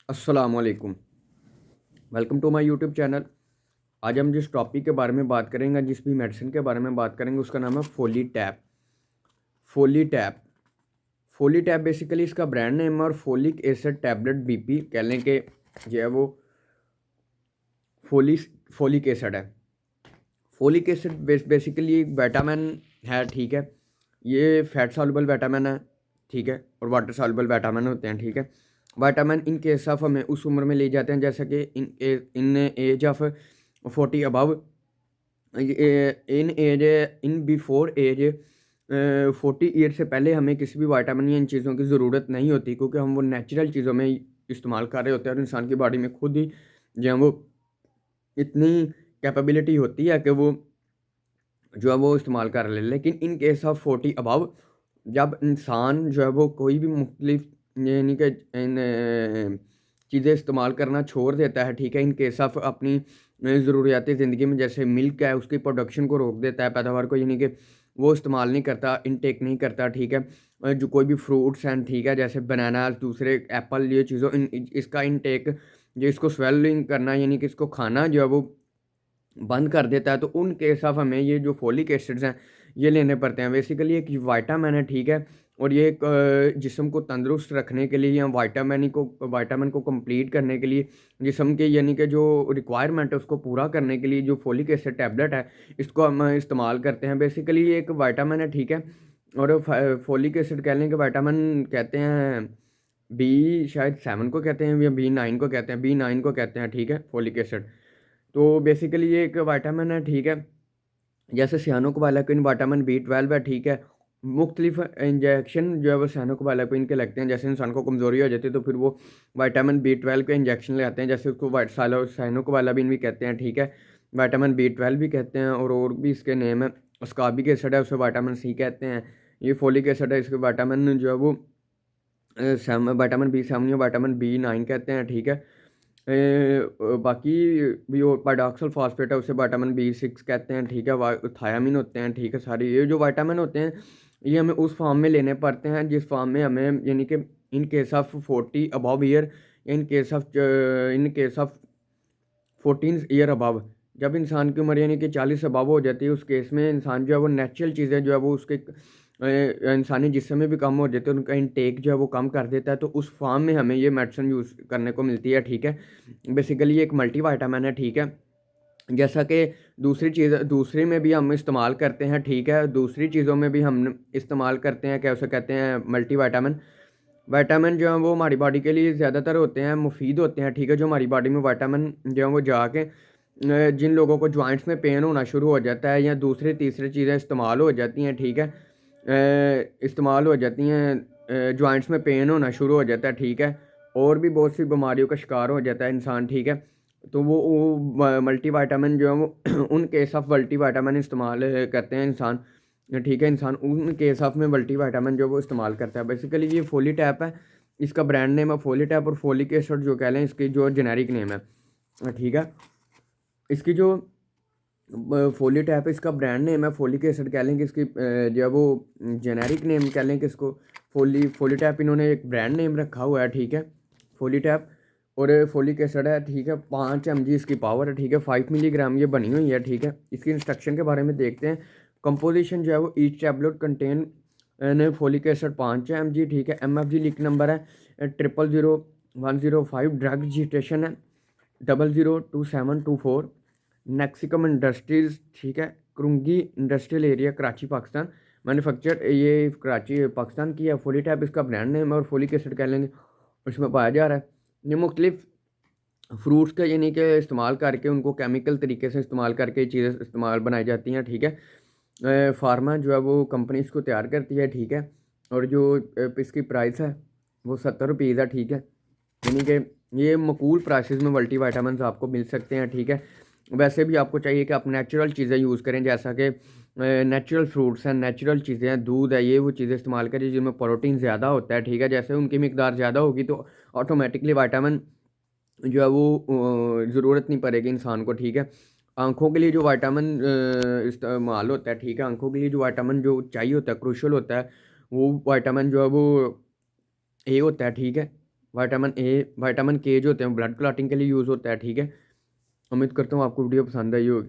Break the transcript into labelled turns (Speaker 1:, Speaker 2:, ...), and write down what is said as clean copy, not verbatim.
Speaker 1: अस्सलामुअलैकुम। Welcome to my YouTube channel. आज हम जिस टॉपिक के बारे में बात करेंगे, जिस भी मेडिसिन के बारे में बात करेंगे, उसका नाम है Foli tap. फोली tap फोली tap basically इसका ब्रांड नेम है और फोलिक एसिड टैबलेट बीपी कह लें कि जो है वो फोलिस फोलिक एसिड है। फोलिक एसिड बेसिकली एक विटामिन है, ठीक है। ये फैट सॉल्युबल विटामिन है, ठीक है, और वाटर सॉल्युबल विटामिन होते हैं, ठीक है। विटामिन इन केस ऑफ हमें उस उम्र में ले जाते हैं जैसा कि in age of 40 above, in age in before age 40 year से पहले हमें किसी भी विटामिन या इन चीज़ों की ज़रूरत नहीं होती, क्योंकि हम वो नेचुरल चीज़ों में इस्तेमाल कर रहे होते हैं और इंसान की बॉडी में खुद ही जो है वो इतनी कैपेबिलिटी होती है कि वो जो है वो इस्तेमाल कर ले। लेकिन इन केस ऑफ 40 अबव, जब इंसान जो है वो कोई भी मुख्तलिफ यानी कि चीज़ें इस्तेमाल करना छोड़ देता है, ठीक है, इन केस ऑफ अपनी ज़रूरियात ज़िंदगी में, जैसे मिल्क है उसकी प्रोडक्शन को रोक देता है, पैदावार को, यानी कि वो इस्तेमाल नहीं करता, इनटेक नहीं करता, ठीक है। जो कोई भी फ्रूट्स हैं, ठीक है, जैसे बनाना, दूसरे एप्पल, ये चीज़ों इसका इनटेक, जो इसको स्वेलिंग करना यानी कि इसको खाना जो है वो बंद कर देता है, तो उन केस ऑफ हमें ये जो फोलिक एसिड्स हैं ये लेने पड़ते हैं। बेसिकली एक विटामिन है, ठीक है, और ये एक जिस्म को तंदुरुस्त रखने के लिए या विटामिन को कंप्लीट करने के लिए, जिस्म के यानी कि जो रिक्वायरमेंट है उसको पूरा करने के लिए जो फोलिक एसिड टैबलेट है इसको हम इस्तेमाल करते हैं। बेसिकली ये एक विटामिन है, ठीक है, और फोलिक एसिड कह लें कि विटामिन कहते हैं बी, शायद 7 को कहते हैं या B9 को कहते हैं, B9 को कहते हैं, ठीक है, फोलिक एसिड। तो बेसिकली ये एक विटामिन है, ठीक है, जैसे सियानोकोबालापिन विटामिन B12 है, ठीक है। मुख्तलिफ इंजेक्शन जो है वो सियानोकोबालापिन के लगते हैं, जैसे इंसान को कमज़ोरी हो जाती है तो फिर वो विटामिन B12 के इंजेक्शन लगाते हैं, जैसे उसको साइनोकोबालापिन भी कहते हैं, ठीक है, विटामिन B12 भी कहते हैं, और भी इसके नेम है। अस्कॉर्बिक एसिड है, उसे विटामिन C कहते हैं। ये फोलिक एसिड है, इसके विटामिन जो है वो विटामिन B7 या विटामिन B9 कहते हैं, ठीक है। बाकी भी और पाइडॉक्सल फॉस्फेट है, उसे विटामिन B6 कहते हैं, ठीक है। थायामीन होते हैं, ठीक है। सारी ये जो विटामिन होते हैं ये हमें उस फॉर्म में लेने पड़ते हैं जिस फॉर्म में हमें, यानी कि in case of 40 above year, in case of 14 year above, जब इंसान की उम्र यानी कि 40 से अबव हो जाती है, उस केस में इंसान जो है वो नेचुरल चीज़ें जो है वो उसके इंसानी जिस्म में भी कम हो जाते हैं, उनका इनटेक जो है वो कम कर देता है, तो उस फॉर्म में हमें ये मेडिसिन यूज़ करने को मिलती है, ठीक है। बेसिकली ये एक मल्टी विटामिन है, ठीक है। जैसा कि दूसरी में भी हम इस्तेमाल करते हैं, ठीक है, दूसरी चीज़ों में भी हम इस्तेमाल करते हैं, क्या उसे कहते हैं, मल्टी विटामिन। विटामिन जो है वो हमारी बॉडी के लिए ज़्यादातर होते हैं, मुफीद होते हैं, ठीक है। जो हमारी बॉडी में विटामिन जो है वो जाके जिन लोगों को जॉइंट्स में पेन होना शुरू हो जाता है या दूसरी तीसरी चीज़ें इस्तेमाल हो जाती हैं, ठीक है, इस्तेमाल हो जाती हैं, जॉइंट्स में पेन होना शुरू हो जाता है, ठीक है, और भी बहुत सी बीमारियों का शिकार हो जाता है इंसान, ठीक है। तो वो मल्टी विटामिन जो है वो उन केस ऑफ मल्टी विटामिन इस्तेमाल करते हैं इंसान, ठीक है। इंसान उन केस ऑफ में मल्टी विटामिन जो वो इस्तेमाल करता है। बेसिकली ये फोली टैप है, इसका ब्रांड नेम है फोली टैप, और फोलिक एसिड जो कह लें इसकी जो जेनेरिक नेम है, ठीक है। इसकी जो फोली टैप इसका ब्रांड नेम है, फोलिक एसिड कह लें कि इसकी जो है वो जेनेरिक नेम कह लें कि इसको फोली टैप इन्होंने एक ब्रांड नेम रखा हुआ है, ठीक है, फोली टैप। और फोलिक एसिड है, ठीक है, 5 mg इसकी पावर है, ठीक है, 5 मिलीग्राम ये बनी हुई है, ठीक है। इसकी इंस्ट्रक्शन के बारे में देखते हैं। कंपोजिशन जो है वो ईच टैबलेट कंटेन ने फोलिक एसिड 5 mg, ठीक है। MFG लिख नंबर है 000105, ड्रग रजिस्ट्रेशन है 002724, नेक्सिकम इंडस्ट्रीज़, ठीक है, Korangi industrial area, Karachi, Pakistan. Manufacture ये कराची पाकिस्तान की है। फोली टैप इसका ब्रांड नेम है और फोलिक एसिड कह लेंगे उसमें पाया जा रहा है। ये मुख्तलिफ फ्रूट्स का यानी कि इस्तेमाल करके, उनको केमिकल तरीके से इस्तेमाल करके चीज़ें इस्तेमाल बनाई जाती हैं, ठीक है। फार्मा जो है वो कंपनी इसको तैयार करती है, ठीक है, और जो इसकी प्राइस है वो 70 रुपीज़ है, ठीक है। यानी कि ये मकबूल प्राइसेस में मल्टी विटामिन आपको मिल सकते हैं, ठीक है। वैसे भी आपको चाहिए कि आप नेचुरल चीज़ें यूज़ करें, जैसा कि नेचुरल फ्रूट्स हैं, नेचुरल चीज़ें हैं, दूध है, ये वो चीज़ें इस्तेमाल करें जिनमें प्रोटीन ज़्यादा होता है, ठीक है। जैसे उनकी मिकदार ज़्यादा होगी तो ऑटोमेटिकली विटामिन जो है वो ज़रूरत नहीं पड़ेगी इंसान को, ठीक है। आँखों के लिए जो विटामिन इस्तेमाल होता है, ठीक है, आँखों के लिए जो विटामिन जो चाहिए होता है, क्रूशियल होता है, वो विटामिन जो है वो ए होता है, ठीक है। विटामिन ए, विटामिन के जो होते हैं ब्लड क्लॉटिंग के लिए यूज़ होता है, ठीक है। उम्मीद करता हूँ आपको वीडियो पसंद आई होगी।